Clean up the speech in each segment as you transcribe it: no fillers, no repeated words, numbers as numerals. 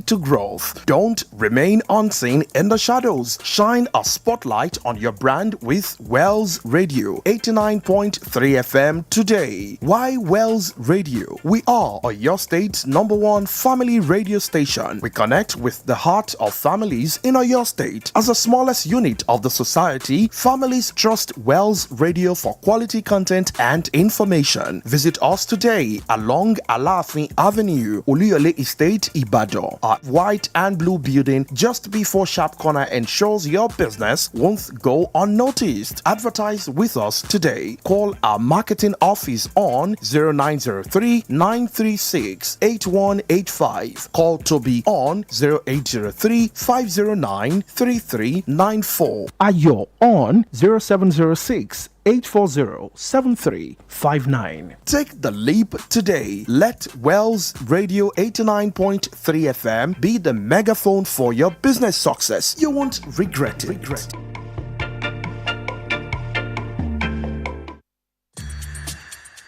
to growth. Don't remain unseen in the shadows. Shine a spotlight on your brand with Wells Radio 89.3 FM today. Why Wells Radio? We are your state's #1 family radio station. We connect with the heart of families in your state. As the smallest unit of the society, families trust Wells Radio for quality content and information. Visit us today along Alafin Avenue, Oluyole Estate, Ibadan. Our white and blue building just before Sharp Corner ensures your business won't go unnoticed. Advertise with us today. Call our marketing office on 0903 936 8185. Call Toby on 0803 509 3394. Ayo on 0706 840-7359. Take the leap today. Let Wells Radio 89.3 FM be the megaphone for your business success. You won't regret it.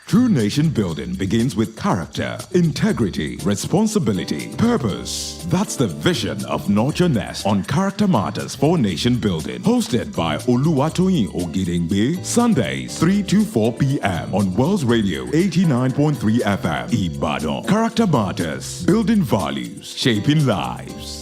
True nation building begins with character, integrity, responsibility, purpose. That's the vision of Nurture Nest on Character Matters for Nation Building. Hosted by Oluwatoyin Ogedengbe, Sundays 3 to 4 p.m. on Wells Radio 89.3 FM, Ibadan. Character Matters, building values, shaping lives.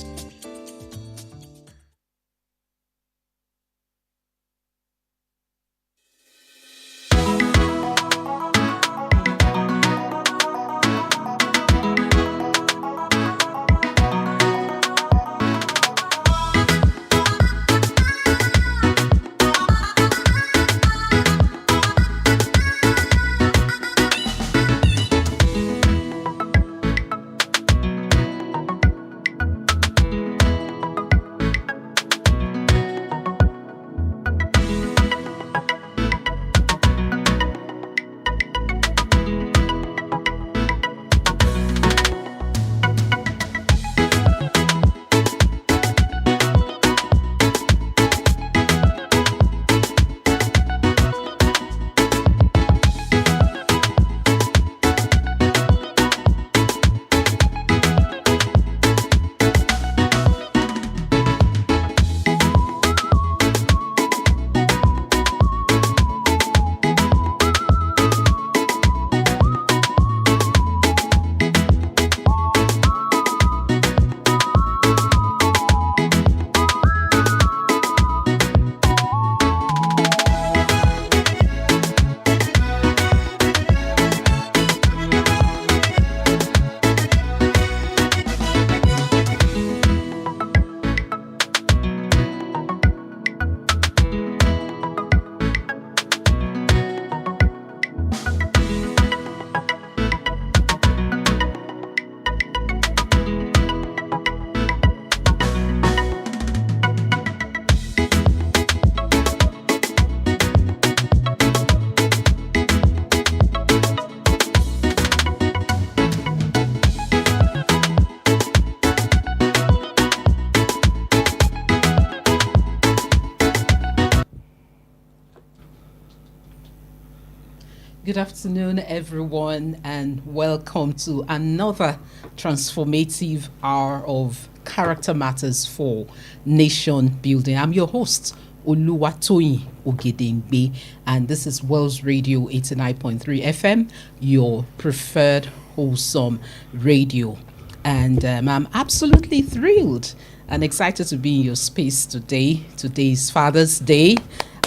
Good afternoon, everyone, and welcome to another transformative hour of Character Matters for Nation Building. I'm your host, Oluwatoyin Ogedengbe, and this is Wells Radio 89.3 FM, your preferred wholesome radio. And I'm absolutely thrilled and excited to be in your space today. Today is Father's Day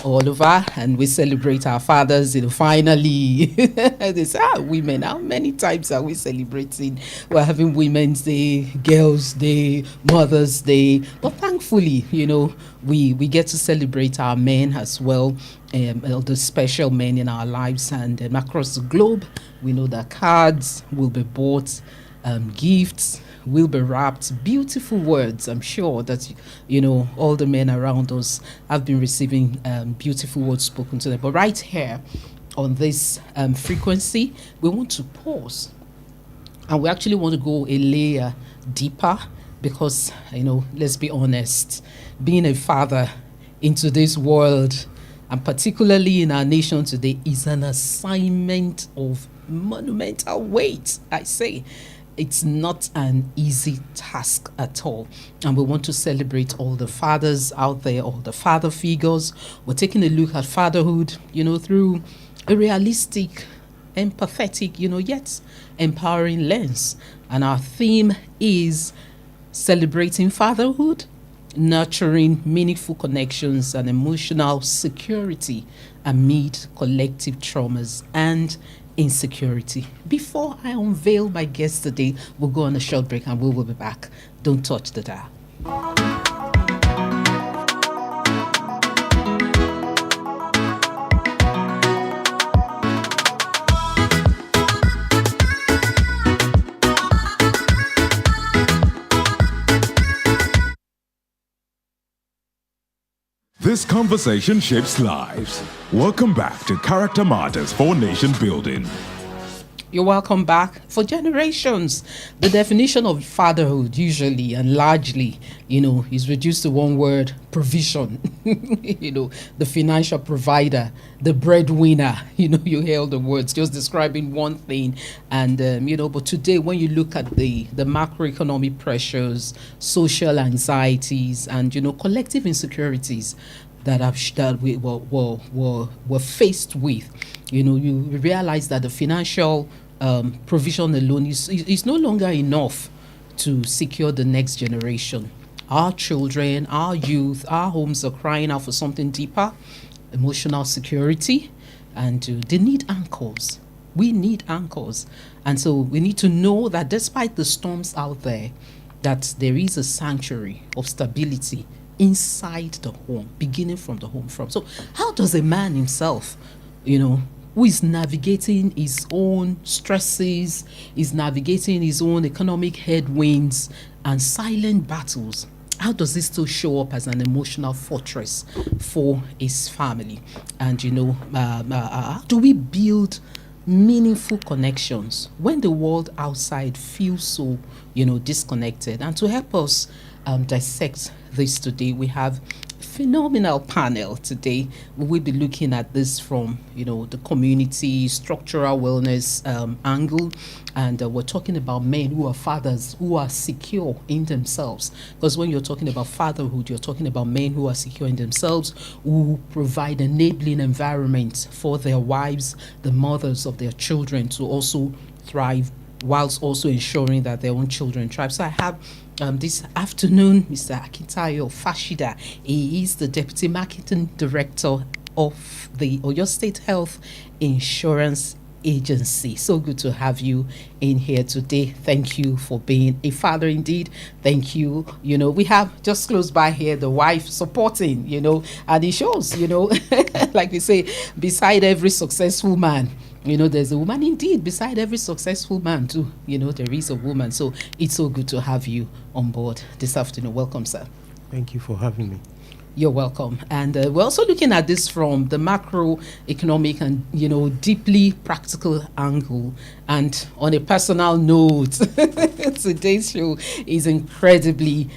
all over, and we celebrate our fathers. Finally, they say, women, how many times are we celebrating? We're having Women's Day, Girls' Day, Mother's Day, but thankfully, we get to celebrate our men as well, the special men in our lives, and across the globe, we know that cards will be bought, gifts will be wrapped, beautiful words. I'm sure that all the men around us have been receiving beautiful words spoken to them. But right here on this frequency, we want to pause, and we actually want to go a layer deeper, because let's be honest, being a father into this world, and particularly in our nation today, is an assignment of monumental weight, I say. it's not an easy task at all. And we want to celebrate all the fathers out there, all the father figures. We're taking a look at fatherhood, through a realistic, empathetic, yet empowering lens. And our theme is celebrating fatherhood, nurturing meaningful connections and emotional security amid collective traumas and insecurity. Before I unveil my guest today, we'll go on a short break and we will be back. Don't touch the dial. This conversation shapes lives. Welcome back to Character Matters for Nation Building. You're welcome back. For generations, the definition of fatherhood usually and largely, is reduced to one word: provision. The financial provider, the breadwinner. You hear all the words just describing one thing. And, but today when you look at the macroeconomic pressures, social anxieties, and, collective insecurities that we were faced with, you realize that the financial provision alone is no longer enough to secure the next generation. Our children, our youth, our homes are crying out for something deeper: emotional security, and they need anchors. We need anchors. And so we need to know that despite the storms out there, that there is a sanctuary of stability inside the home, beginning from the home front. So how does a man himself, who is navigating his own stresses, is navigating his own economic headwinds and silent battles, how does this still show up as an emotional fortress for his family? And, how do we build meaningful connections when the world outside feels so, disconnected? And to help us dissect this today, we have phenomenal panel today. We will be looking at this from the community structural wellness angle, and we're talking about men who are fathers who are secure in themselves, because when you're talking about fatherhood, you're talking about men who are secure in themselves, who provide enabling environments for their wives, the mothers of their children, to also thrive, whilst also ensuring that their own children thrive. So I have this afternoon Mr. Akintayo Fashida. He is the Deputy Marketing Director of the Oyo State Health Insurance Agency. So good to have you in here today. Thank you for being a father indeed. Thank you. We have just close by here the wife supporting, and it shows, like we say, beside every successful man, there's a woman indeed. Beside every successful man too, there is a woman. So it's so good to have you on board this afternoon. Welcome, sir. Thank you for having me. You're welcome. And we're also looking at this from the macroeconomic and, deeply practical angle. And on a personal note, today's show is incredibly,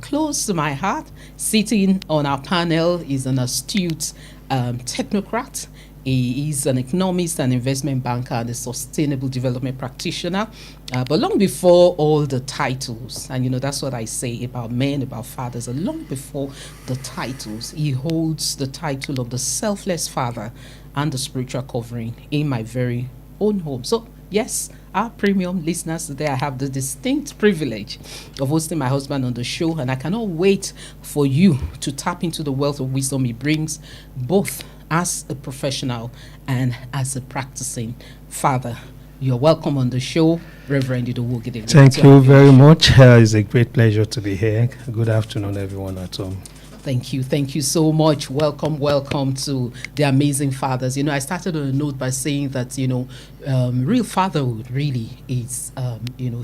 close to my heart. Sitting on our panel is an astute technocrat. He is an economist, an investment banker, and a sustainable development practitioner. But long before all the titles, and that's what I say about men, about fathers, and long before the titles, he holds the title of the selfless father and the spiritual covering in my very own home. So yes, our premium listeners, today I have the distinct privilege of hosting my husband on the show, and I cannot wait for you to tap into the wealth of wisdom he brings, both as a professional and as a practicing father. You're welcome on the show, Reverend Ogedengbe. Thank you very much. It's a great pleasure to be here. Good afternoon, everyone at home. Thank you. Thank you so much. Welcome to the amazing fathers. I started on a note by saying that, real fatherhood really is,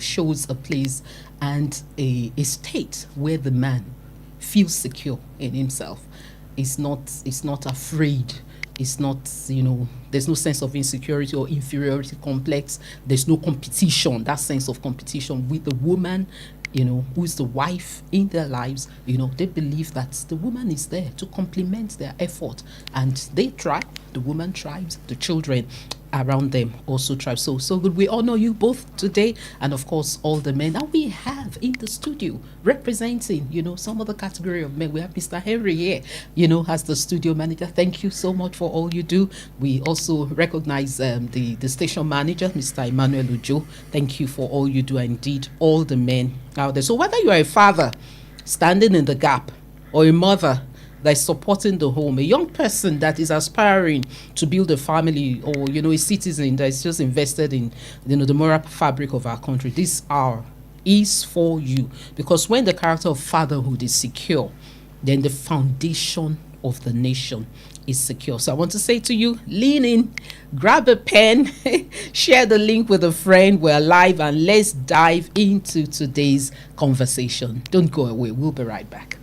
shows a place and a state where the man feels secure in himself. It's not afraid. It's not, there's no sense of insecurity or inferiority complex. There's no competition, that sense of competition with the woman, who's the wife in their lives. They believe that the woman is there to complement their effort, and they thrive. The woman thrives, the children around them also thrive. So good. We honor you both today, and of course all the men that we have in the studio representing, some of the category of men. We have Mr. Henry here, as the studio manager. Thank you so much for all you do. We also recognize the station manager, Mr. Emmanuel Ujo. Thank you for all you do, and indeed all the men out there. So whether you are a father standing in the gap, or a mother that is supporting the home, a young person that is aspiring to build a family, or a citizen that is just invested in the moral fabric of our country, this hour is for you, because when the character of fatherhood is secure, then the foundation of the nation is secure. So I want to say to you, lean in, grab a pen, share the link with a friend. We're live, and let's dive into today's conversation. Don't go away. We'll be right back.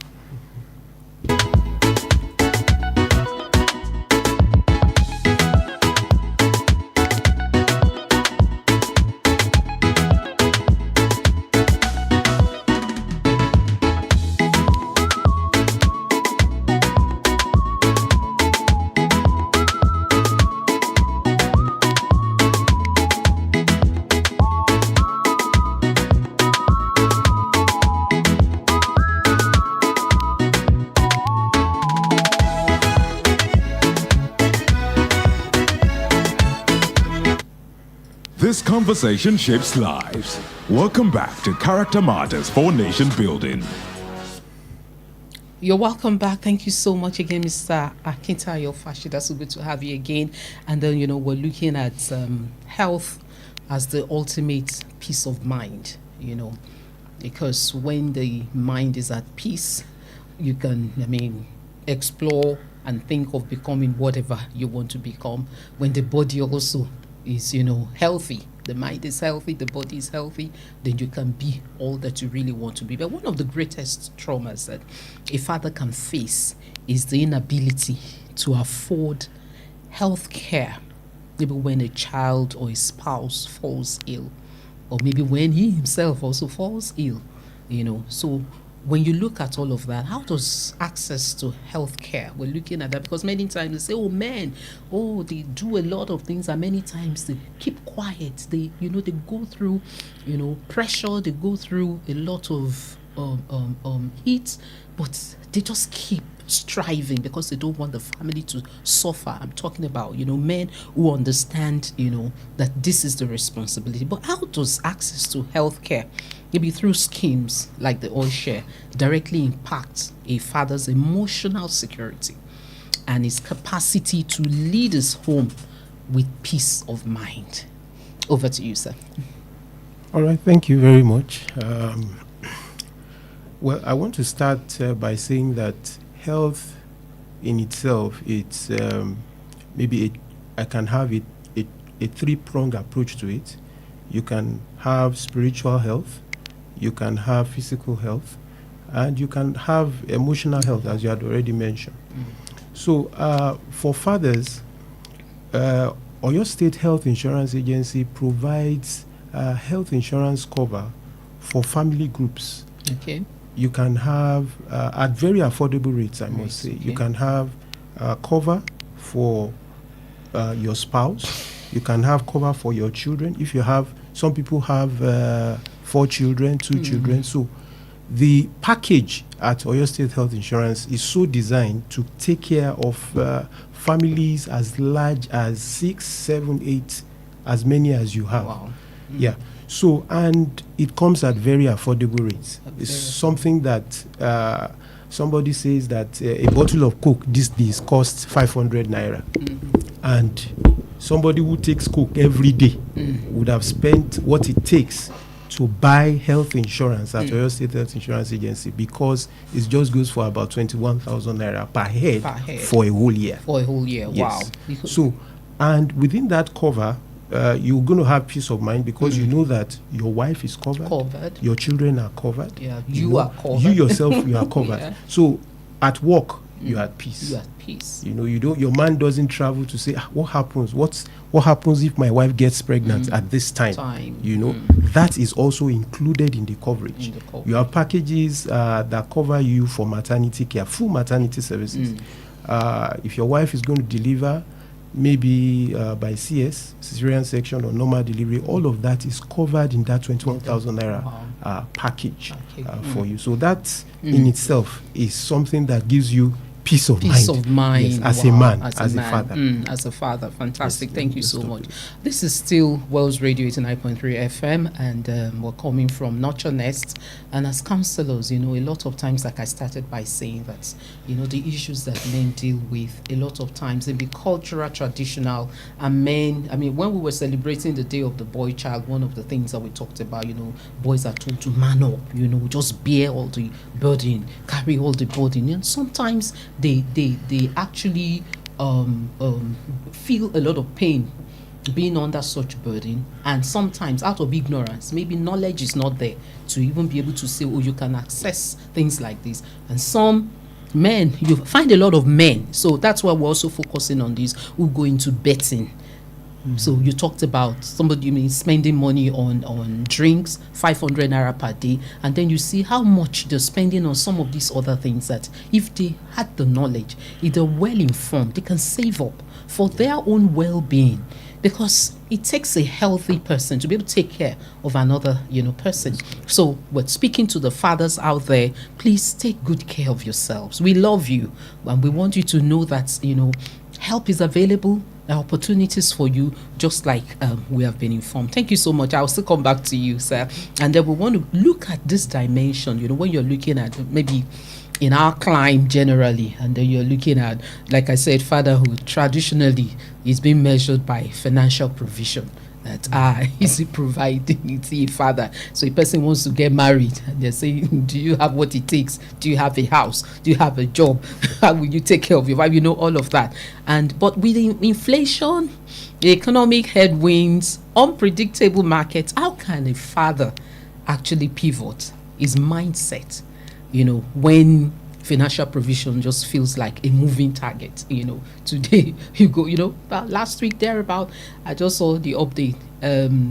This conversation shapes lives. Welcome back to Character Matters for Nation Building. You're welcome back. Thank you so much again, Mr. Akintayo Fashida. So good to have you again. And then, we're looking at health as the ultimate peace of mind, because when the mind is at peace, you can, explore and think of becoming whatever you want to become. When the body also is, healthy, the mind is healthy, the body is healthy, then you can be all that you really want to be. But one of the greatest traumas that a father can face is the inability to afford health care, maybe when a child or a spouse falls ill, or maybe when he himself also falls ill, So when you look at all of that, how does access to healthcare? We're looking at that because many times they say, they do a lot of things, and many times they keep quiet. They go through, pressure. They go through a lot of heat, but they just keep striving because they don't want the family to suffer. I'm talking about, men who understand, that this is the responsibility. But how does access to healthcare, maybe through schemes like the oil share, directly impact a father's emotional security and his capacity to lead his home with peace of mind? Over to you, sir. All right, thank you very much. Well, I want to start by saying that health in itself, it's I can have a three-pronged approach to it. You can have spiritual health, you can have physical health, and you can have emotional health, as you had already mentioned. So for fathers, Oyo State Health Insurance Agency provides health insurance cover for family groups. Okay. You can have, at very affordable rates, I must say, you can have cover for your spouse. You can have cover for your children. If you have, some people have 4 children, 2 children. So the package at Oyo State Health Insurance is so designed to take care of families as large as 6, 7, 8, as many as you have. Wow. Yeah. So, and it comes at very affordable rates. It's something that somebody says that a bottle of Coke these days costs 500 naira. And somebody who takes Coke every day would have spent what it takes to buy health insurance at Oyo State Health Insurance Agency, because it just goes for about 21,000 naira per head for a whole year. For a whole year, yes. Wow. So, and within that cover, you're going to have peace of mind because you know that your wife is covered. Your children are covered. Yeah, you are covered. You yourself, you are covered. Yeah. So at work, you're at peace. You're at peace. Your man doesn't travel to say, what happens? What happens if my wife gets pregnant at this time? That is also included in the coverage. You have packages that cover you for maternity care, full maternity services. If your wife is going to deliver, maybe by CS, cesarean section or normal delivery, all of that is covered in that 21,000 naira package for you. So that in itself is something that gives you peace of mind. Yes, as a man, as a father. As a father, fantastic. Yes, Thank you so much. This is still Wells Radio 89.3 FM, and we're coming from Nurture Nest. And as counselors, a lot of times, like I started by saying that, the issues that men deal with, a lot of times, they be cultural, traditional, and men. I mean, when we were celebrating the Day of the Boy Child, one of the things that we talked about, boys are told to man up, just bear all the burden, carry all the burden, and sometimes they actually feel a lot of pain being under such burden, and sometimes out of ignorance, maybe knowledge is not there to even be able to say, oh, you can access things like this. And some men, you find a lot of men, so that's why we're also focusing on this, who go into betting. So you talked about somebody spending money on drinks, 500 naira per day, and then you see how much they're spending on some of these other things that if they had the knowledge, if they're well informed, they can save up for their own well-being, because it takes a healthy person to be able to take care of another person. So we're speaking to the fathers out there. Please take good care of yourselves. We love you, and we want you to know that help is available, opportunities for you, just like we have been informed. Thank you so much. I'll still come back to you, sir. And then we want to look at this dimension, when you're looking at maybe in our climb generally, and then you're looking at, like I said, fatherhood traditionally is being measured by financial provision. That is he providing? Is he a father? So a person wants to get married, and they're saying, do you have what it takes? Do you have a house? Do you have a job? How will you take care of your wife? All of that. But with inflation, economic headwinds, unpredictable markets, how can a father actually pivot his mindset, when financial provision just feels like a moving target? Today you go, about last week thereabout, I just saw the update,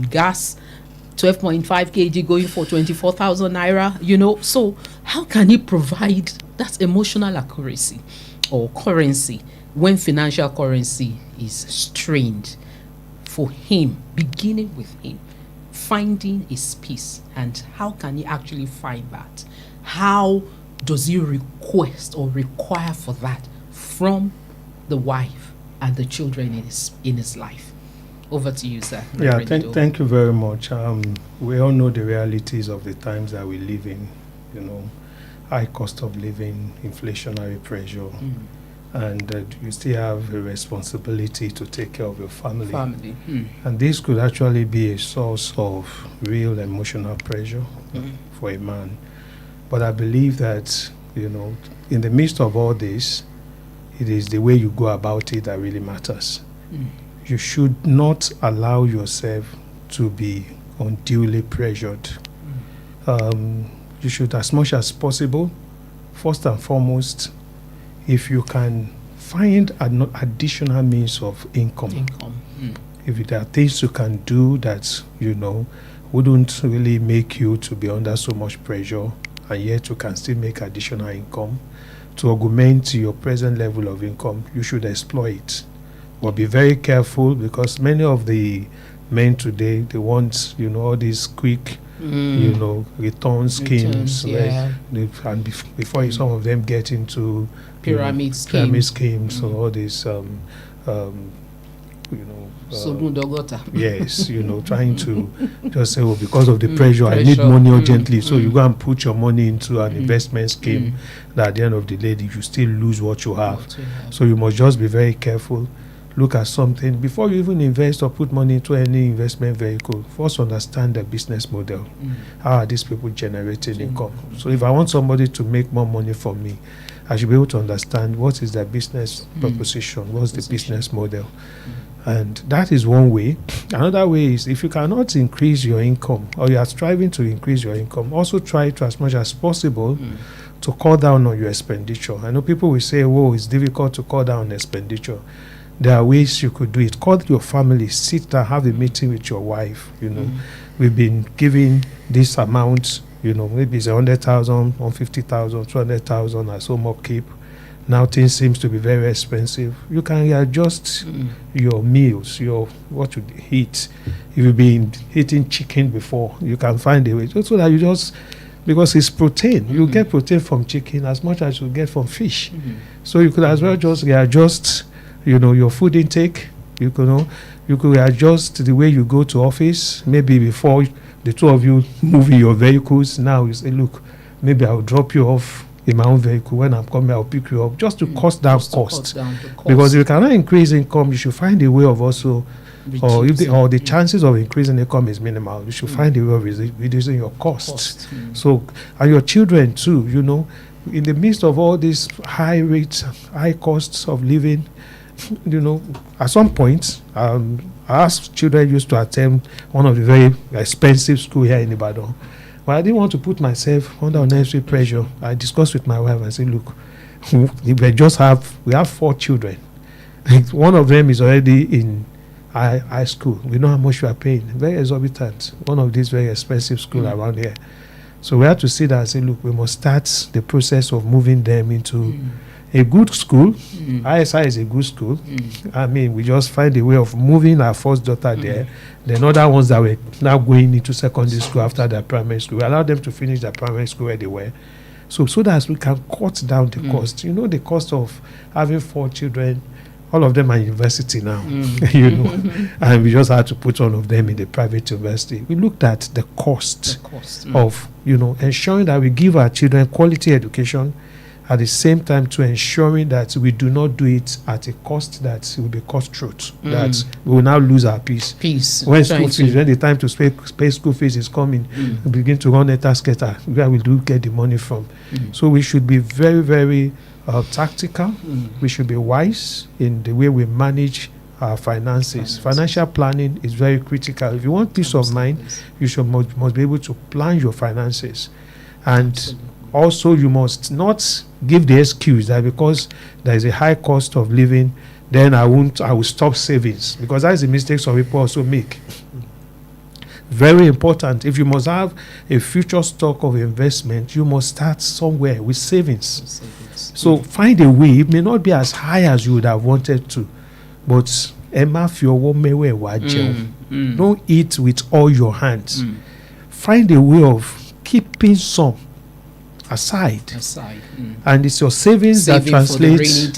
gas 12.5 kg going for 24,000 naira. So how can he provide that emotional accuracy or currency when financial currency is strained for him, beginning with him finding his peace? And how can he actually find that? How does he request or require for that from the wife and the children in his life? Over to you, sir. Yeah, thank you very much. We all know the realities of the times that we live in, high cost of living, inflationary pressure, and you still have a responsibility to take care of your family. And this could actually be a source of real emotional pressure for a man. But I believe that, in the midst of all this, it is the way you go about it that really matters. You should not allow yourself to be unduly pressured. You should, as much as possible, first and foremost, if you can find an additional means of income. If there are things you can do that, wouldn't really make you to be under so much pressure, and yet you can still make additional income to augment your present level of income, you should explore it. But be very careful, because many of the men today, they want, all these quick, return schemes. Yeah. And before some of them get into pyramid schemes or all these, yes, trying to just say, because of the pressure, I need money urgently. So you go and put your money into an investment scheme that at the end of the day, you still lose what you have. So you must just be very careful. Look at something before you even invest or put money into any investment vehicle. First, understand the business model. How are these people generating income? So if I want somebody to make more money from me, I should be able to understand what is their business proposition, what's the business model. And that is one way. Another way is, if you cannot increase your income, or you are striving to increase your income, also try to, as much as possible, to cut down on your expenditure. I know people will say, "Whoa, it's difficult to cut down on expenditure." There are ways you could do it. Call your family, sit down, have a meeting with your wife. We've been giving this amount, maybe it's 100,000, 150,000, 200,000 as home upkeep. Now things seems to be very expensive. You can readjust your meals, your what you eat. If you've been eating chicken before, you can find a way so that you just, because it's protein. You get protein from chicken as much as you get from fish. So you could as well just readjust, your food intake. You could readjust the way you go to office. Maybe before the two of you move in your vehicles, now you say, look, maybe I'll drop you off in my own vehicle. When I'm coming, I'll pick you up, just to cost down cost. Because if you cannot increase income, you should find a way of also, or if the chances of increasing income is minimal, you should find a way of reducing your costs. So, and your children too, in the midst of all these high rates, high costs of living, at some point, our children used to attend one of the very expensive school here in Ibadan. But I didn't want to put myself under unnecessary pressure. I discussed with my wife and said, look, we have 4 children. One of them is already in high school. We know how much we are paying. Very exorbitant. One of these very expensive schools around here. So we had to sit there and say, look, we must start the process of moving them into a good school. ISI is a good school. I mean, we just find a way of moving our first daughter there. Then other ones that were now going into secondary school after their primary school, we allow them to finish their primary school where they were. So that we can cut down the cost. The cost of having 4 children, all of them are in university now, and we just had to put all of them in the private university. We looked at the cost of, ensuring that we give our children quality education, at the same time to ensuring that we do not do it at a cost that will be cost truth, that we will now lose our peace. When the time to pay school fees is coming, we begin to run scatter, where we do get the money from. So we should be very, very tactical. We should be wise in the way we manage our finances. Financial planning is very critical. If you want peace of mind, you must be able to plan your finances. And also, you must not give the excuse that because there is a high cost of living, then I will stop savings, because that's the mistake some people also make. Very important. If you must have a future stock of investment, you must start somewhere with savings. So find a way. It may not be as high as you would have wanted to, but don't eat with all your hands. Find a way of keeping some aside. And it's your savings that translates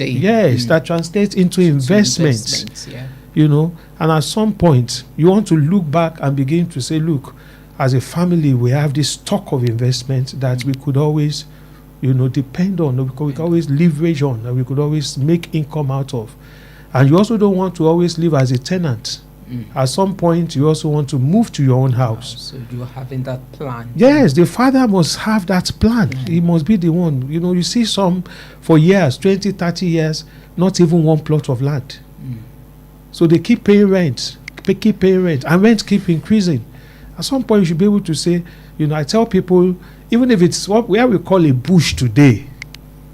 that translates into investments. And at some point you want to look back and begin to say, look, as a family we have this stock of investment that we could always depend on, we could always leverage on, and we could always make income out of. And you also don't want to always live as a tenant. At some point, you also want to move to your own house. So you're having that plan. Yes, the father must have that plan. He must be the one. You see some for years, 20, 30 years, not even one plot of land. So they keep paying rent, and rent keep increasing. At some point, you should be able to say, I tell people, even if it's where we call a bush today,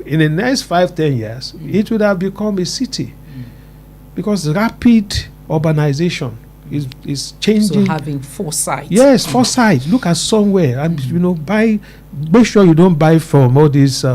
in the next 5-10 years, it would have become a city. Because rapid urbanization is changing. So having foresight. Yes, foresight. Look at somewhere and make sure you don't buy from all these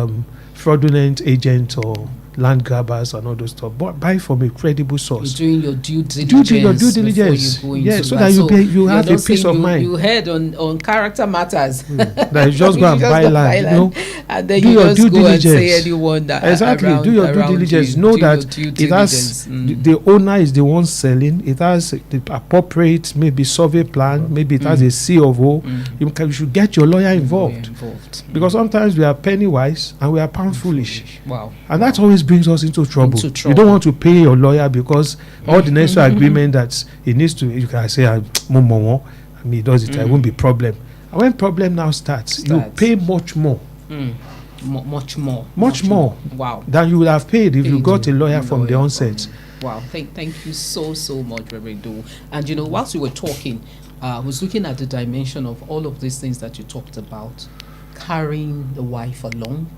fraudulent agents or land grabbers and all those stuff. But buy from a credible source. You're doing your due diligence. Before you go into so that you have a peace of mind. You heard on character matters. That you just go and buy land. And then you just go and say anyone that exactly. Do your due diligence. Know that it has the owner is the one selling. It has the appropriate maybe survey plan. Maybe it has a C of O. You should get your lawyer involved. Because sometimes we are penny wise and we are pound foolish. Wow. And that always brings us into trouble. You don't want to pay your lawyer because all the necessary agreement that he needs to, you can say, he does it, it won't be problem. And when problem now starts, you pay much more. Much more. Wow. Than you would have paid if you got a lawyer from the onset. Wow. Thank you so much, Reverend Do. And whilst we were talking, I was looking at the dimension of all of these things that you talked about, carrying the wife along.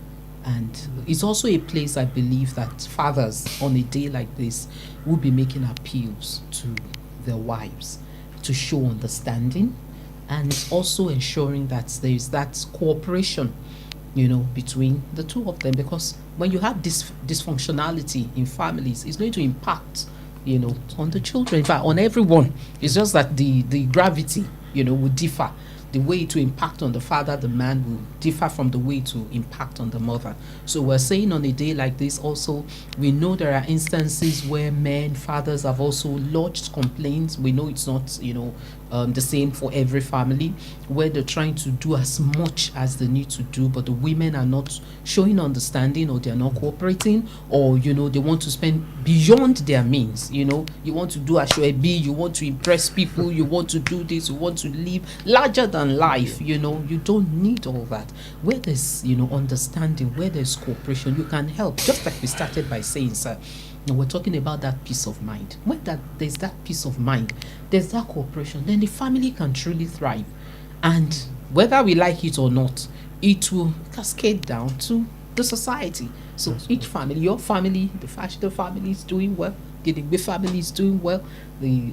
And it's also a place I believe that fathers on a day like this will be making appeals to their wives to show understanding, and also ensuring that there is that cooperation between the two of them, because when you have this dysfunctionality in families, it's going to impact, on the children, in fact, on everyone. It's just that the gravity, will differ. The way to impact on the father, the man, will differ from the way to impact on the mother. So we're saying on a day like this also, we know there are instances where fathers have also lodged complaints. We know it's not, the same for every family, where they're trying to do as much as they need to do, but the women are not showing understanding, or they're not cooperating, or they want to spend beyond their means. You want to do ashwebi, you want to impress people, you want to do this, you want to live larger than life. You don't need all that. Where there's understanding, where there's cooperation, you can help. Just like we started by saying, sir, we're talking about that peace of mind. When there's that peace of mind, there's that cooperation, then the family can truly thrive. And whether we like it or not, it will cascade down to the society. So that's each family, your family, the Fashion family is doing well, the Ogedengbe family is doing well, the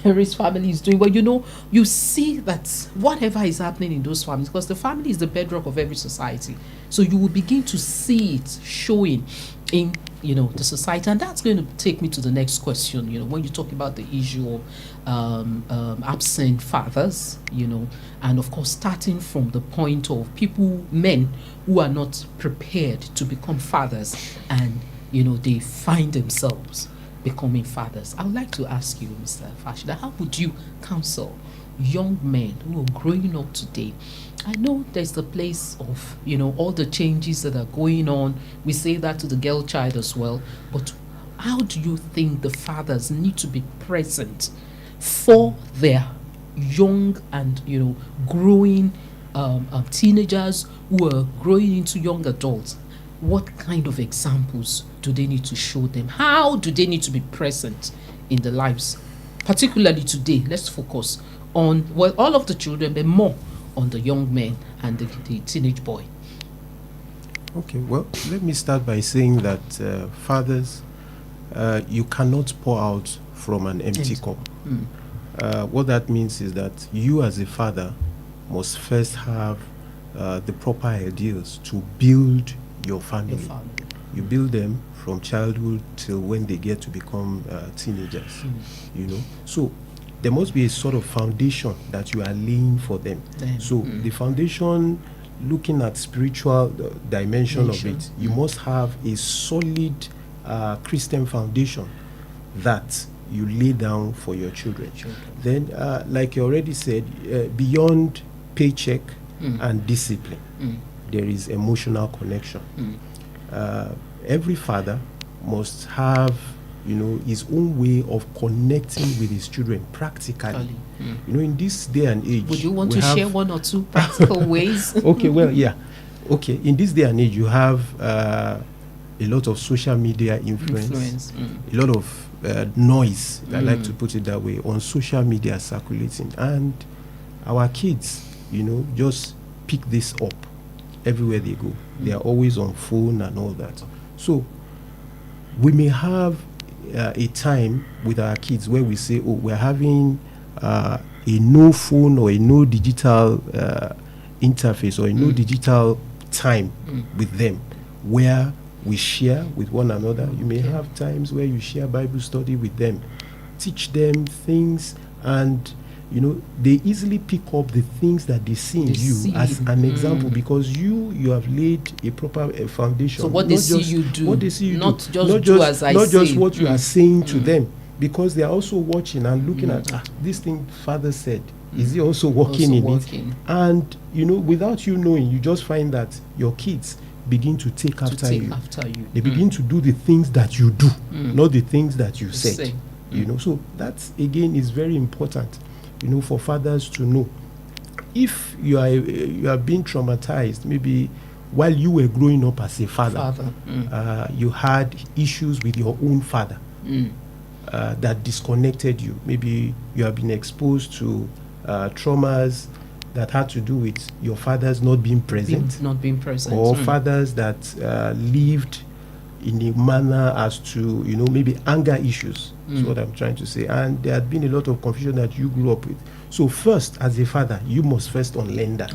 Harris family is doing well. You see that whatever is happening in those families, because the family is the bedrock of every society. So you will begin to see it showing in the society. And that's going to take me to the next question. When you talk about the issue of absent fathers, and of course starting from the point of men who are not prepared to become fathers, and they find themselves becoming fathers. I would like to ask you, Mr. Fashida, how would you counsel young men who are growing up today? I know there's the place of, all the changes that are going on. We say that to the girl child as well. But how do you think the fathers need to be present for their young and, growing teenagers who are growing into young adults? What kind of examples do they need to show them? How do they need to be present in the lives? Particularly today, let's focus on, all of the children, but more on the young men and the teenage boy. Okay, well, let me start by saying that fathers, you cannot pour out from an empty cup. What that means is that you as a father must first have the proper ideals to build your family. You build them from childhood till when they get to become teenagers, So there must be a sort of foundation that you are laying for them. So the foundation, looking at spiritual dimension of it, you must have a solid Christian foundation that you lay down for your children. Then, like you already said, beyond paycheck and discipline, there is emotional connection. Every father must have his own way of connecting with his children practically. In this day and age, would you want to share one or two practical ways? Okay, well, yeah. Okay, in this day and age, you have a lot of social media influence. A lot of noise, I like to put it that way, on social media circulating. And our kids, just pick this up everywhere they go. They are always on phone and all that. So we may have a time with our kids where we say, we're having a no phone or a no digital interface or a no digital time with them, where we share with one another. You may have times where you share Bible study with them, teach them things, and they easily pick up the things that they see in you as an example, because you have laid a proper foundation. So what they see you do, not just what you are saying to them, because they are also watching and looking at this thing Father said. Is he also working it? And without you knowing, you just find that your kids begin to take after you. They begin to do the things that you do, not the things that you said. So that again is very important. For fathers to know. If you are being traumatized, maybe while you were growing up as a father. You had issues with your own father that disconnected you. Maybe you have been exposed to traumas that had to do with your fathers not being present, or fathers that lived in a manner as to maybe anger issues. Is what I'm trying to say. And there had been a lot of confusion that you grew up with. So first, as a father, you must first unlearn that.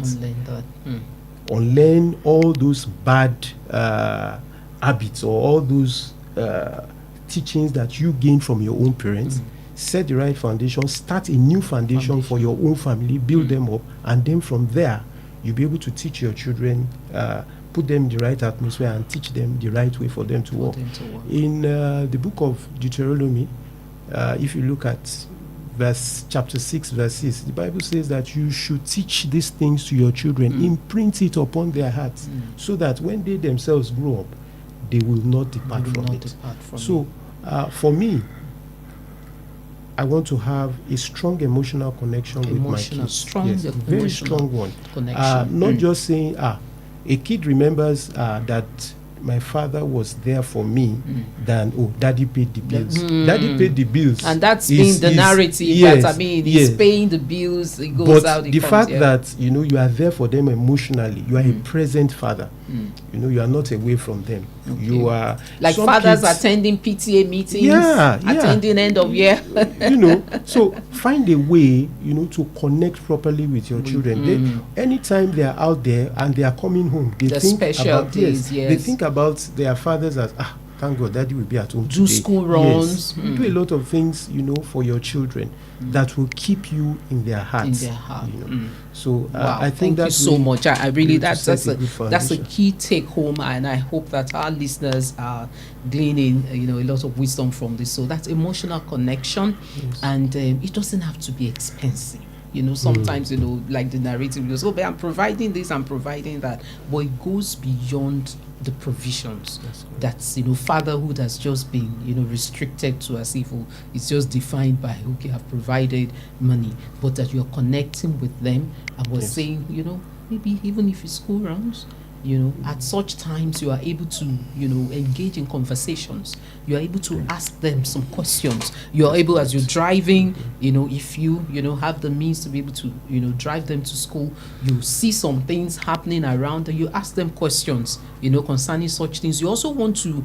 unlearn all those bad habits or all those teachings that you gain from your own parents. Set the right foundation, start a new foundation for your own family, build them up, and then from there you'll be able to teach your children, put them in the right atmosphere and teach them the right way for them to walk. In the book of Deuteronomy, if you look at chapter 6 verses, the Bible says that you should teach these things to your children, imprint it upon their hearts, so that when they themselves grow up, they will not depart from it. So for me, I want to have a strong emotional connection with my kids. Very strong one. Connection. Not just saying, a kid remembers that my father was there for me than, daddy paid the bills. Daddy paid the bills. And that's been the narrative he's paying the bills, it goes out. But the fact that, you are there for them emotionally, you are a present father. You are not away from them. You are like fathers attending PTA meetings, attending end of year. So find a way, to connect properly with your children. Anytime they are out there and they are coming home, they think about they think about their fathers as thank God daddy will be at home do today. School runs. Do a lot of things, for your children that will keep you in their hearts. So I think thank you so much. I really that's a key take home, and I hope that our listeners are gleaning a lot of wisdom from this. So that's emotional connection, and it doesn't have to be expensive. Sometimes like the narrative goes, but I'm providing this, I'm providing that, but it goes beyond the provisions. That's fatherhood has just been restricted to as if it's just defined by I've provided money, but that you're connecting with them. I was saying maybe even if it's school rounds, at such times you are able to engage in conversations. You are able to ask them some questions. You are able, as you're driving, if you have the means to be able to drive them to school, you see some things happening around and you ask them questions concerning such things. You also want to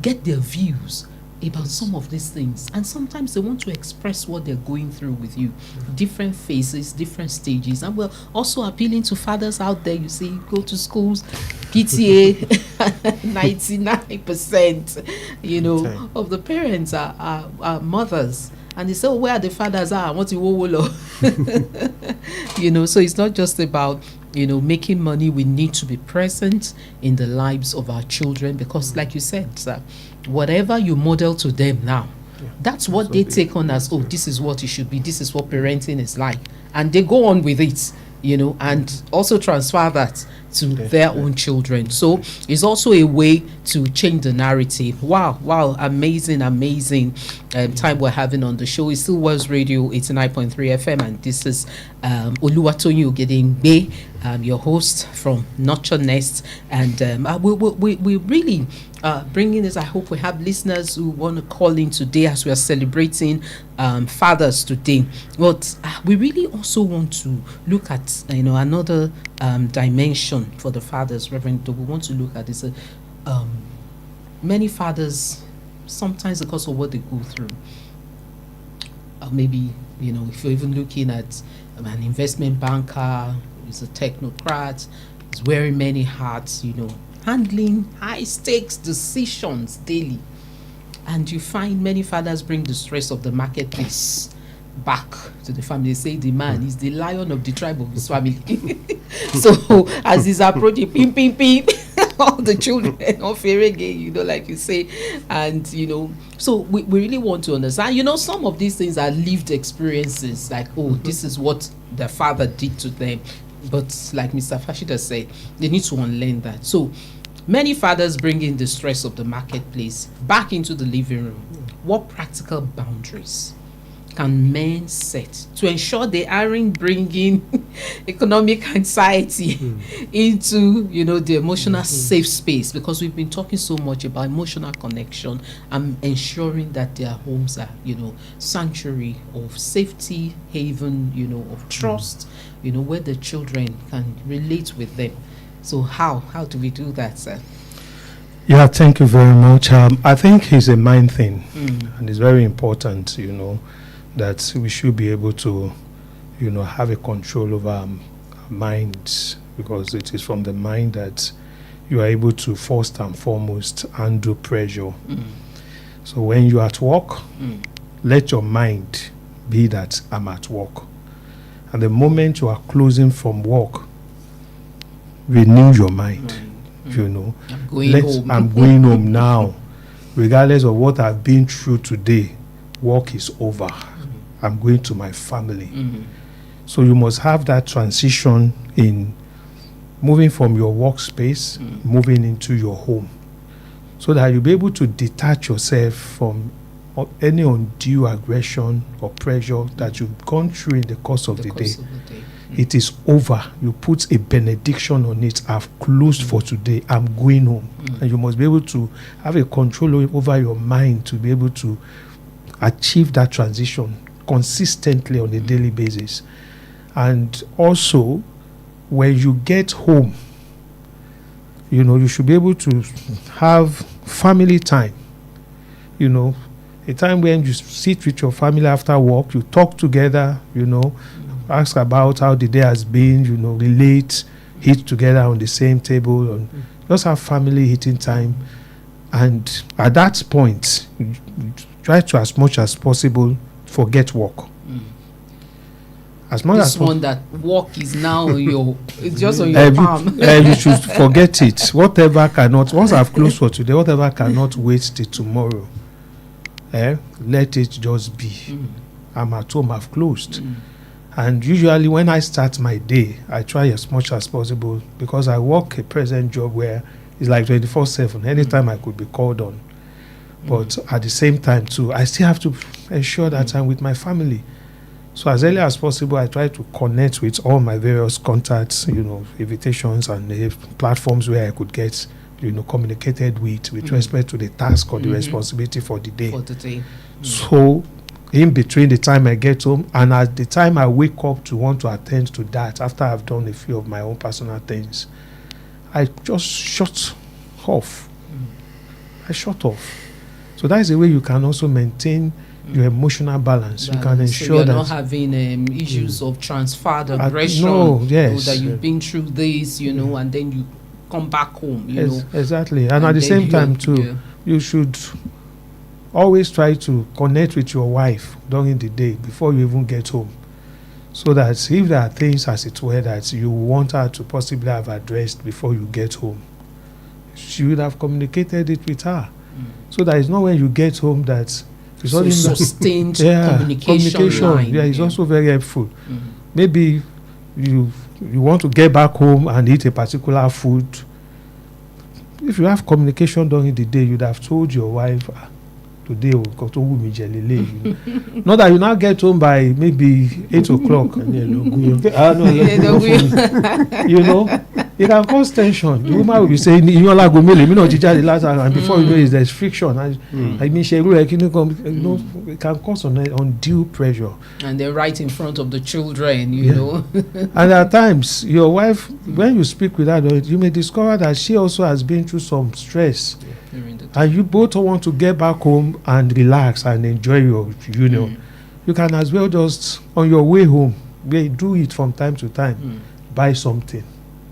get their views about some of these things, and sometimes they want to express what they're going through with you. Different phases, different stages. And we're also appealing to fathers out there. You see, go to schools, PTA, 99% of the parents are mothers, and they say, where are the fathers? What you so it's not just about making money. We need to be present in the lives of our children, because like you said, sir, whatever you model to them now, that's what they take on as, this is what it should be, this is what parenting is like, and they go on with it, and also transfer that to their own children. So it's also a way to change the narrative. Wow, amazing time we're having on the show. It still was Radio 89.3 FM, and this is Oluwatoyin Ogedengbe, your host from Nurture Nest, and we really bringing this. I hope we have listeners who want to call in today as we are celebrating fathers today. But we really also want to look at another dimension for the fathers, Reverend. We want to look at this. Many fathers, sometimes because of what they go through, maybe if you're even looking at an investment banker, who's a technocrat, is wearing many hats, handling high stakes decisions daily, and you find many fathers bring the stress of the marketplace back to the family. They say the man is the lion of the tribe of his family. So as he's approaching, pim, all the children are fair again, like you say, and so we really want to understand. Some of these things are lived experiences, like this is what their father did to them, but like Mr. Fashida said, they need to unlearn that. So many fathers bring in the stress of the marketplace back into the living room. What practical boundaries can men set to ensure they aren't bringing economic anxiety into the emotional safe space? Because we've been talking so much about emotional connection and ensuring that their homes are sanctuary of safety, haven of trust, where the children can relate with them. So how do we do that, sir? Yeah, thank you very much. I think it's a mind thing, and it's very important, that we should be able to, have a control over our minds, because it is from the mind that you are able to first and foremost handle pressure. So when you're at work, let your mind be that I'm at work. And the moment you are closing from work, renew your mind. You know, I'm going home now. Regardless of what I've been through today, work is over. I'm going to my family. So you must have that transition in moving from your workspace, moving into your home, so that you'll be able to detach yourself from any undue aggression or pressure that you've gone through in the course of the day. It is over. You put a benediction on it. I've closed for today. I'm going home. And you must be able to have a control over your mind to be able to achieve that transition consistently on a daily basis. And also, when you get home, you know, you should be able to have family time. You know, a time when you sit with your family after work, you talk together, you know, ask about how the day has been, you know, relate, eat together on the same table, and just have family eating time. And at that point, you try to, as much as possible, forget work. As much This as one that work is now on your, it's just on your palm. you should forget it. Whatever cannot, once I've closed for today, whatever cannot wait till tomorrow, let it just be. I'm at home, I've closed. And usually when I start my day, I try as much as possible, because I work a present job where it's like 24/7. Anytime I could be called on. But at the same time too, I still have to ensure that I'm with my family. So as early as possible, I try to connect with all my various contacts, you know, invitations and platforms where I could get, you know, communicated with respect to the task or the responsibility for the day. So in between the time I get home and at the time I wake up to want to attend to that, after I've done a few of my own personal things, I just shut off. I shut off. So that is the way you can also maintain your emotional balance. You can ensure so you're that not having issues of transferred aggression. That you've been through this, you know, and then you come back home, you know. Exactly. And at the same time too, you should always try to connect with your wife during the day before you even get home, so that if there are things, as it were, that you want her to possibly have addressed before you get home, she would have communicated it with her. So that it's not when you get home that it's so sustained communication line. Yeah, it's also very helpful. Maybe you want to get back home and eat a particular food. If you have communication during the day, you'd have told your wife, today we'll go to Wumi. Not that you now get home by maybe 8 o'clock. You know, it can cause tension. The woman will be saying, and before you know it, there's friction. I mean, you know, it can cause undue pressure. And they're right in front of the children, you know. And at times, your wife, when you speak with her, you may discover that she also has been through some stress. And you both want to get back home and relax and enjoy your union. You can as well just, on your way home, do it from time to time. Buy something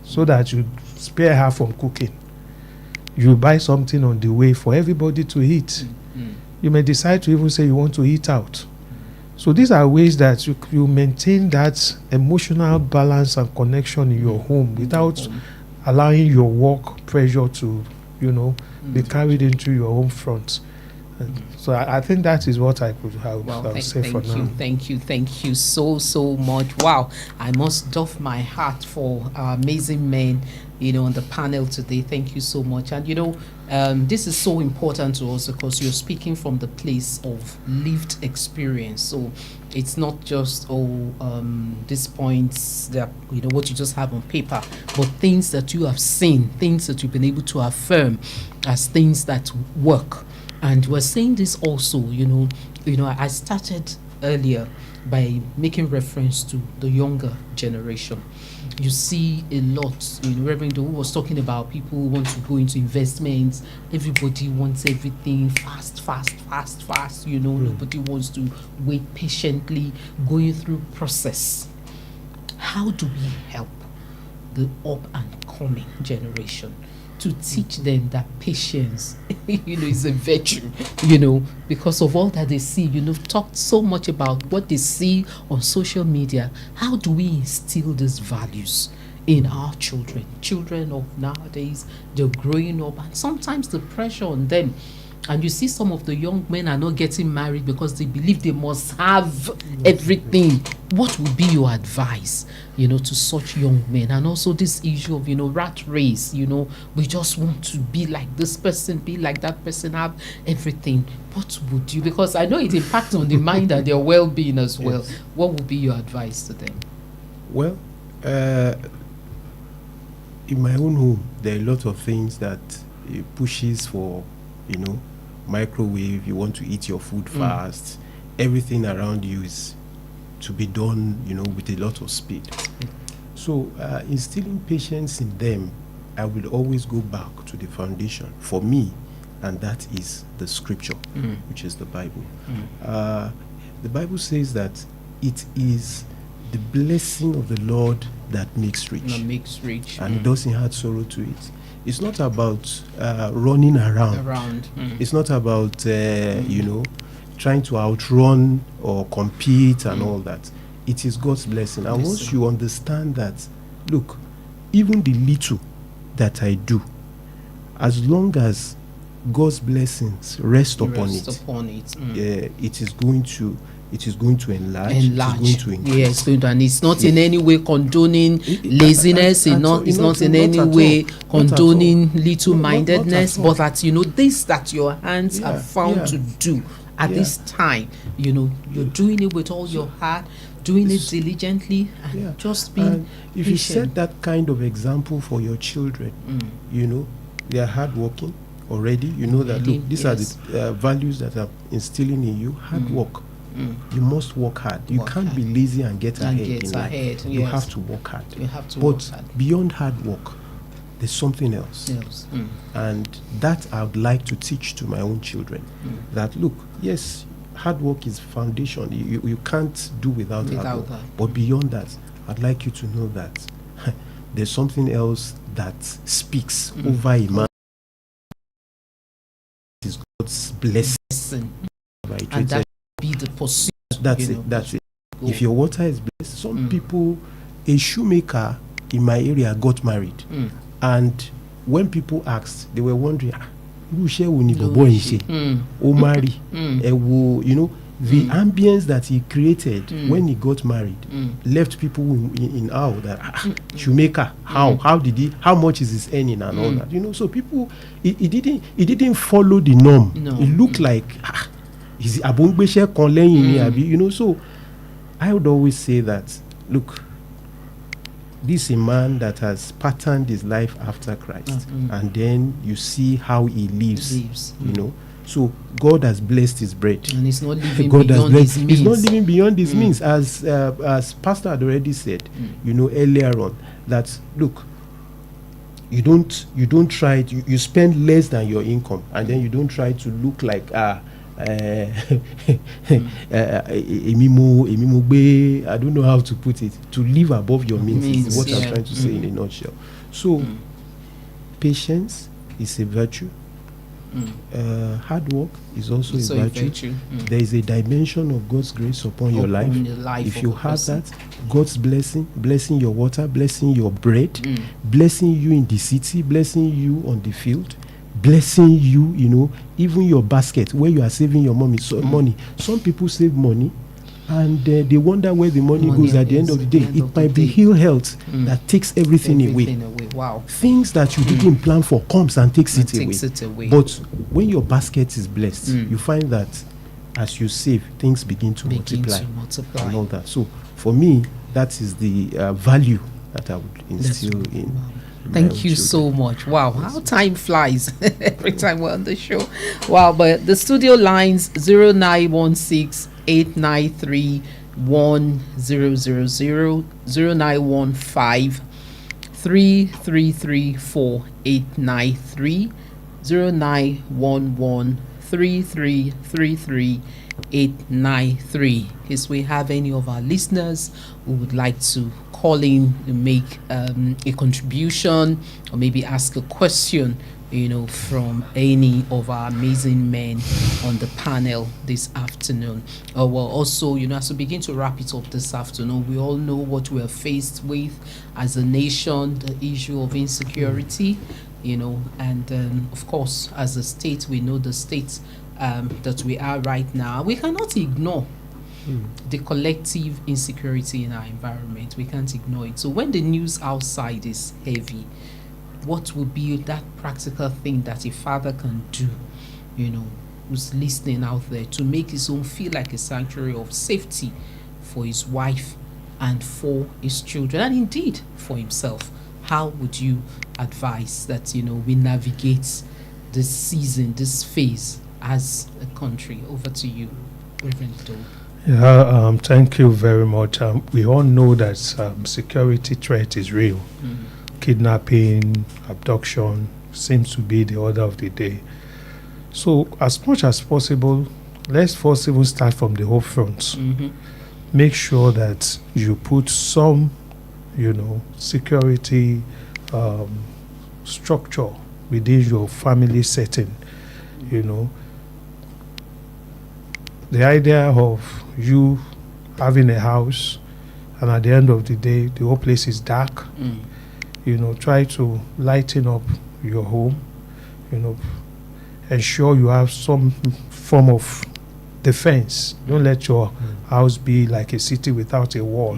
so that you spare her from cooking. You buy something on the way for everybody to eat. You may decide to even say you want to eat out. So these are ways that you maintain that emotional balance and connection in your home without allowing your work pressure to, you know, be carried into your home front. So I think that is what I could say for now. Thank you so much. Wow, I must doff my hat for our amazing men, you know, on the panel today. Thank you so much. And you know, this is so important to us because you're speaking from the place of lived experience. So it's not just these points that, you know, what you just have on paper, but things that you have seen, things that you've been able to affirm as things that work. And we're saying this also, you know, I started earlier by making reference to the younger generation. You see a lot, you know, Reverend who was talking about people who want to go into investments. Everybody wants everything fast, you know. Nobody wants to wait patiently, going through process. How do we help the up and coming generation, to teach them that patience, is a virtue, because of all that they see. Talked so much about what they see on social media. How do we instill these values in our children of nowadays? They're growing up, and sometimes the pressure on them, and you see some of the young men are not getting married because they believe they must have everything. What would be your advice, to such young men? And also this issue of, rat race, we just want to be like this person, be like that person, have everything. What would you, because I know it impacts on the mind and their well-being as well. Yes. What would be your advice to them? Well, in my own home, there are a lot of things that pushes for, microwave. You want to eat your food fast. Everything around you is to be done, with a lot of speed. So instilling patience in them, I will always go back to the foundation for me, and that is the scripture, which is the Bible. The Bible says that it is the blessing of the Lord that makes rich, and doesn't add sorrow to it. It's not about running around. It's not about trying to outrun or compete and all that. It is God's blessing. And once you understand that, look, even the little that I do, as long as God's blessings rest upon it, it is going to enlarge. It is going to increase. Yeah, it's going to, and it's not in any way condoning laziness. It's not in any way condoning little-mindedness. But that this that your hands are found to do at this time, you're doing it with all your heart, doing it diligently, and just being if patient. you set that kind of example for your children, they are hardworking already. You know that, look, these are the values that are instilling in you. Hard work. You must work hard. You can't be lazy and get ahead in life. You have to work hard. But beyond hard work, there's something else. And that I would like to teach to my own children. That, look, yes, hard work is foundation. You can't do without hard work. But beyond that, I'd like you to know that there's something else that speaks over a man. It is God's blessing. And that be the pursuit. That's it. If your water is blessed, some people, a shoemaker in my area got married, and when people asked, they were wondering, who share we need or marry? The ambience that he created when he got married left people in awe that shoemaker, how did he, how much is his earning and all that, so people, it didn't follow the norm. It looked like is so I would always say that, look, this is a man that has patterned his life after Christ, and then you see how he lives. So God has blessed his bread, and he's not living beyond his means. He's not living beyond his means, as Pastor had already said, earlier on, that look, you don't try to, you spend less than your income, and then you don't try to look like I don't know how to put it, to live above your means is what I'm trying to say in a nutshell. So patience is a virtue. Hard work is also a virtue. There is a dimension of God's grace upon your life. If you have that, God's blessing your water, blessing your bread, blessing you in the city, blessing you on the field, blessing you, even your basket where you are saving your money. Some people save money and they wonder where the money goes at the end of the day. It might be ill health that takes everything away. Wow. Things that you didn't plan for comes and takes it away. But when your basket is blessed, you find that as you save, things begin to multiply and all that. So for me, that is the value that I would instill in. Thank you so much. Wow, how time flies every time we're on the show. Wow, but the studio lines 0916 893 1000, 0915 333 4893, 0911 3333 893. If we have any of our listeners who would like to call call in, make a contribution, or maybe ask a question, from any of our amazing men on the panel this afternoon. Well, also, as we begin to wrap it up this afternoon, we all know what we are faced with as a nation, the issue of insecurity, and of course, as a state, we know the state that we are right now. We cannot ignore the collective insecurity in our environment. We can't ignore it. So when the news outside is heavy, what will be that practical thing that a father can do, who's listening out there, to make his home feel like a sanctuary of safety for his wife and for his children, and indeed for himself? How would you advise that, we navigate this season, this phase as a country? Over to you, Reverend Doe. Yeah, thank you very much. We all know that security threat is real. Kidnapping, abduction seems to be the order of the day. So as much as possible, let's first even start from the whole front. Make sure that you put some, security structure within your family setting. The idea of you having a house and at the end of the day, the whole place is dark. Try to lighten up your home, ensure you have some form of defense. Don't let your house be like a city without a wall.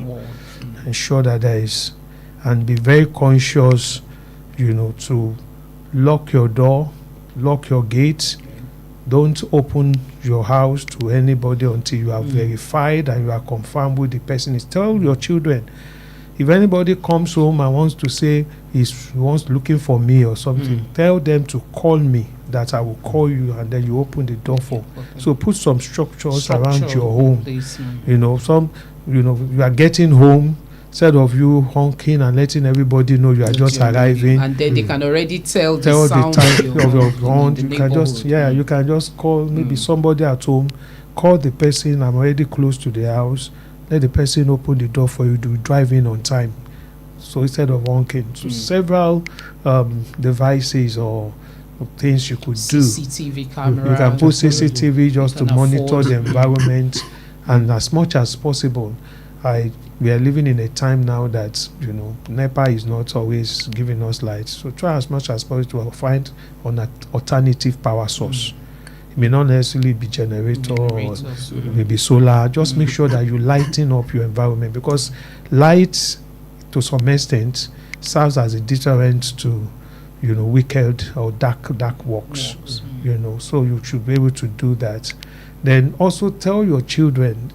Ensure that there is, and be very conscious, to lock your door, lock your gate. Don't open your house to anybody until you are verified and you are confirmed with the person is. Tell your children, if anybody comes home and wants to say he's looking for me or something, tell them to call me, that I will call you, and then you open the door for. So put some structures around your home. You are getting home, instead of you honking and letting everybody know you are just arriving, and then they can already tell the sound time of your horn. You can just you can just call maybe somebody at home, call the person, I'm already close to the house, let the person open the door for you to drive in on time. So instead of honking, so several devices or things you could do. CCTV camera. You can put CCTV just to monitor the environment, and as much as possible, we are living in a time now that NEPA is not always giving us light. So try as much as possible to find an alternative power source. It may not necessarily be generator or maybe solar. Just make sure that you lighten up your environment, because light, to some extent, serves as a deterrent to wicked or dark works. So you should be able to do that. Then also tell your children,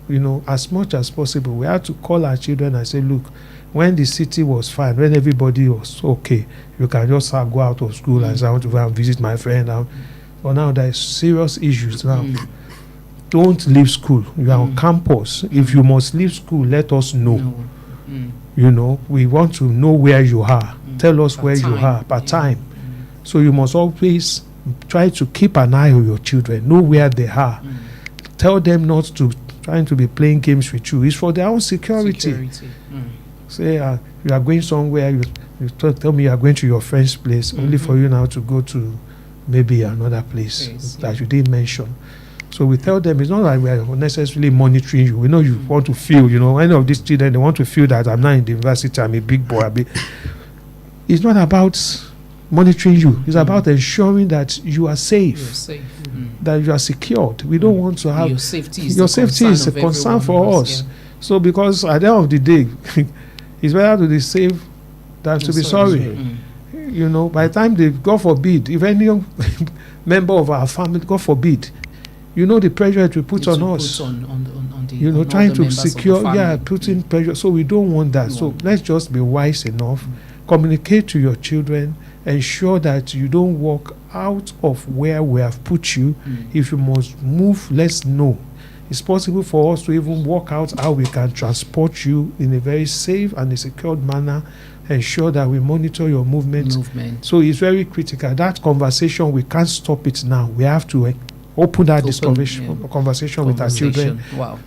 as much as possible, we have to call our children and say, look, when the city was fine, when everybody was okay, you can just go out of school and say, I want to go and visit my friend. But now there is serious issues now. Don't leave school. You are on campus. If you must leave school, let us know. We want to know where you are. Tell us where you are per time. So you must always try to keep an eye on your children, know where they are. Tell them not to trying to be playing games with you. It's for their own security. Say you are going somewhere, you tell me you are going to your friend's place, only for you now to go to maybe another place that you didn't mention. So we tell them, it's not like we are necessarily monitoring you. We know you want to feel, any of these children, they want to feel that I'm not in the university, I'm a big boy. It's not about monitoring you. It's about ensuring that you are safe. That you are secured. We don't want to have your safety is a concern for us. So because at the end of the day, it's better to be safe than to be sorry. By the time they, God forbid, if any member of our family, God forbid, the pressure it will put on us. Trying to secure, putting pressure. So we don't want that. So let's just be wise enough. Communicate to your children. Ensure that you don't walk out of where we have put you. If you must move, let's know. It's possible for us to even work out how we can transport you in a very safe and a secured manner. Ensure that we monitor your movement. So it's very critical. That conversation, we can't stop it now. We have to open that conversation with our children,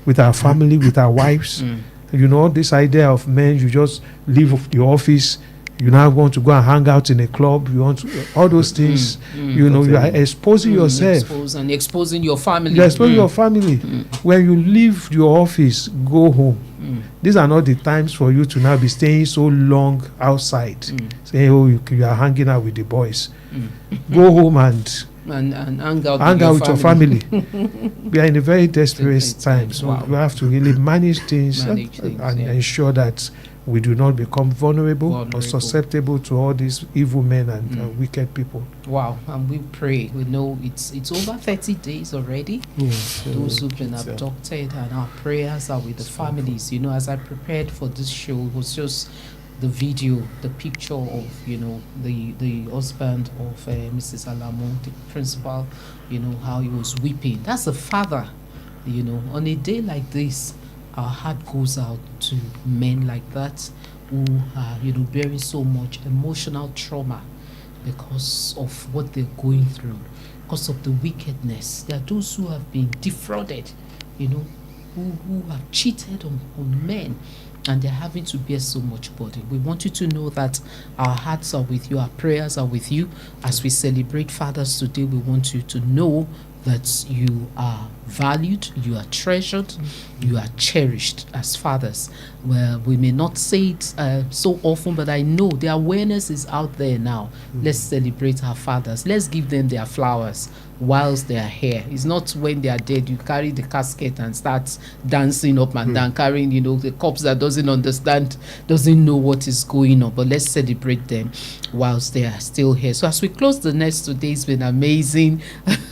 with our family, with our wives. You know, this idea of men, you just leave the office, you now want to go and hang out in a club, you want to, all those things, you know, you are exposing yourself. Exposing your family. You're exposing your family. When you leave your office, go home. These are not the times for you to now be staying so long outside, saying, oh, you are hanging out with the boys. Go home and hang out with your family. We are in a very desperate time, so Wow. we have to really manage things, and yeah. ensure that we do not become vulnerable or susceptible to all these evil men and wicked people. Wow, and we pray. We know it's over 30 days already. Those who've been abducted, and our prayers are with the families. You know, as I prepared for this show, it was just the video, the picture of, you know, the husband of Mrs. Alamo, the principal, you know, how he was weeping. That's a father, you know. On a day like this, our heart goes out to men like that who are, you know, bearing so much emotional trauma because of what they're going through, because of the wickedness. There are those who have been defrauded, you know, who have cheated on men, and they're having to bear so much burden. We want you to know that our hearts are with you, our prayers are with you. As we celebrate fathers today, we want you to know that you are valued, you are treasured, you are cherished as fathers. Well, we may not say it so often, but I know the awareness is out there now. Let's celebrate our fathers. Let's give them their flowers whilst they are here. It's not when they are dead you carry the casket and start dancing up and down, carrying, you know, the corpse that doesn't understand, doesn't know what is going on. But let's celebrate them whilst they are still here. So as we close the next 2 days, it's been amazing.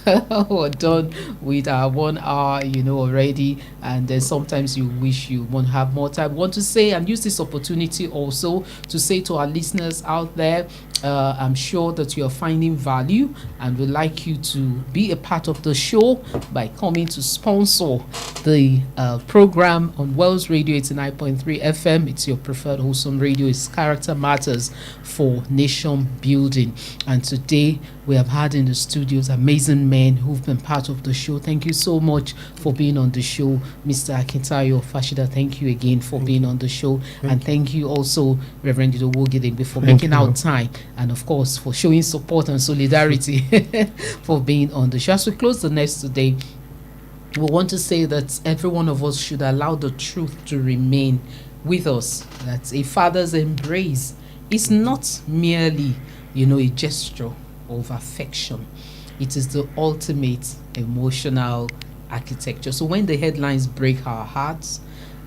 We're done with our 1 hour, you know, already, and then sometimes you wish you won't have more time. I want to say and use this opportunity also to say to our listeners out there, I'm sure that you are finding value, and would like you to be a part of the show by coming to sponsor the program on Wells Radio 89.3 FM. It's your preferred wholesome radio. It's Character Matters for Nation Building. And today we have had in the studios amazing men who've been part of the show. Thank you so much for being on the show. Mr. Akintayo Fashida, thank you again for being on the show. And thank you also, Reverend Ogedengbe, for making out time, and of course for showing support and solidarity for being on the show. As we close the next today, we want to say that every one of us should allow the truth to remain with us, that a father's embrace is not merely, you know, a gesture of affection. It is the ultimate emotional architecture. So when the headlines break our hearts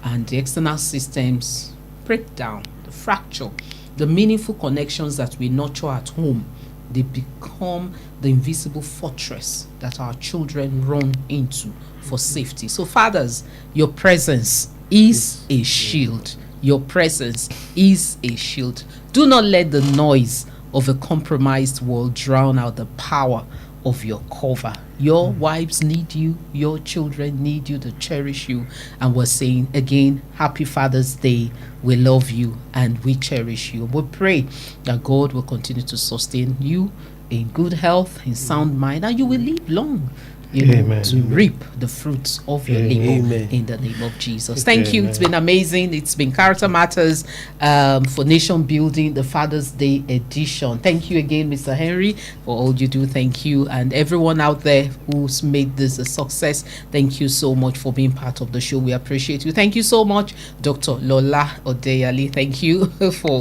and the external systems break down, the fracture, the meaningful connections that we nurture at home, they become the invisible fortress that our children run into for safety. So fathers, your presence is a shield. Your presence is a shield. Do not let the noise of a compromised world drown out the power of your cover. Your wives need you, your children need you to cherish you. And we're saying again, happy Father's Day. We love you and we cherish you. We pray that God will continue to sustain you in good health, in sound mind, and you will live long, you know, to reap the fruits of your labor in the name of Jesus. Thank you. It's been amazing. It's been Character Matters for Nation Building, the Father's Day edition. Thank you again, Mr. Henry, for all you do. Thank you. And everyone out there who's made this a success, thank you so much for being part of the show. We appreciate you. Thank you so much, Dr. Lola Odeyali. Thank you for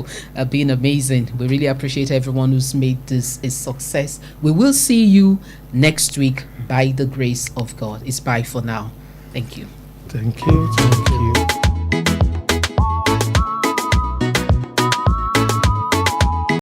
being amazing. We really appreciate everyone who's made this a success. We will see you next week by the grace of God. It's bye for now. Thank you. Thank you. Thank you.